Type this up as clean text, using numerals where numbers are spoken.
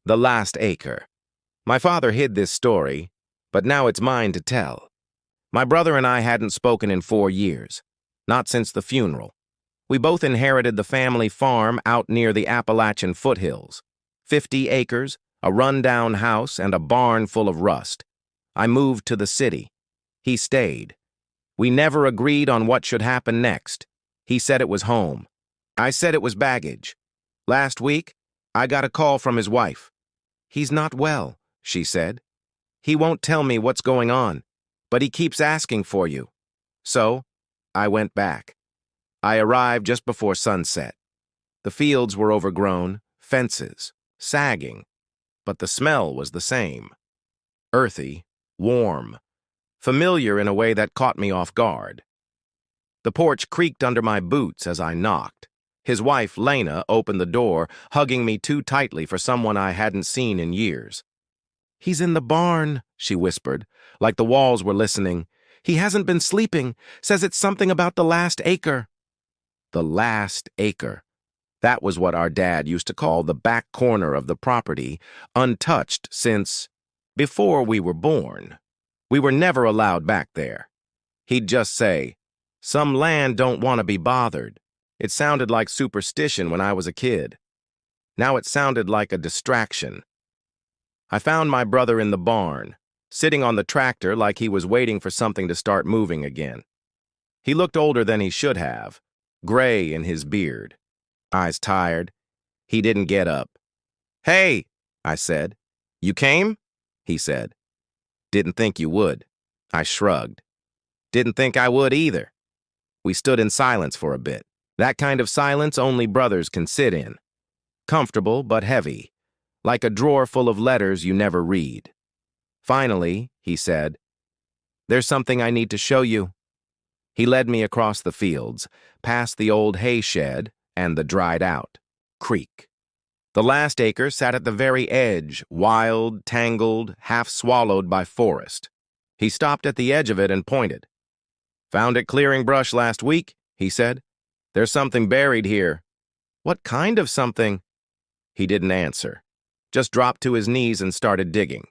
The Last Acre. My father hid this story, but now it's mine to tell. My brother and I hadn't spoken in 4 years, not since the funeral. We both inherited the family farm out near the Appalachian foothills. 50 acres, a run-down house, and a barn full of rust. I moved to the city. He stayed. We never agreed on what should happen next. He said it was home. I said it was baggage. Last week, I got a call from his wife. "He's not well," she said. "He won't tell me what's going on, but he keeps asking for you." So, I went back. I arrived just before sunset. The fields were overgrown, fences, sagging, but the smell was the same. Earthy, warm, familiar in a way that caught me off guard. The porch creaked under my boots as I knocked. His wife, Lena, opened the door, hugging me too tightly for someone I hadn't seen in years. "He's in the barn," she whispered, like the walls were listening. "He hasn't been sleeping. Says it's something about the last acre." The last acre. That was what our dad used to call the back corner of the property, untouched since before we were born. We were never allowed back there. He'd just say, "Some land don't want to be bothered." It sounded like superstition when I was a kid. Now it sounded like a distraction. I found my brother in the barn, sitting on the tractor like he was waiting for something to start moving again. He looked older than he should have, gray in his beard, eyes tired. He didn't get up. "Hey," I said. "You came?" he said. "Didn't think you would." I shrugged. "Didn't think I would either." We stood in silence for a bit. That kind of silence only brothers can sit in. Comfortable but heavy, like a drawer full of letters you never read. Finally, he said, "There's something I need to show you." He led me across the fields, past the old hay shed and the dried-out creek. The last acre sat at the very edge, wild, tangled, half-swallowed by forest. He stopped at the edge of it and pointed. "Found it clearing brush last week," he said. "There's something buried here." "What kind of something?" He didn't answer, just dropped to his knees and started digging.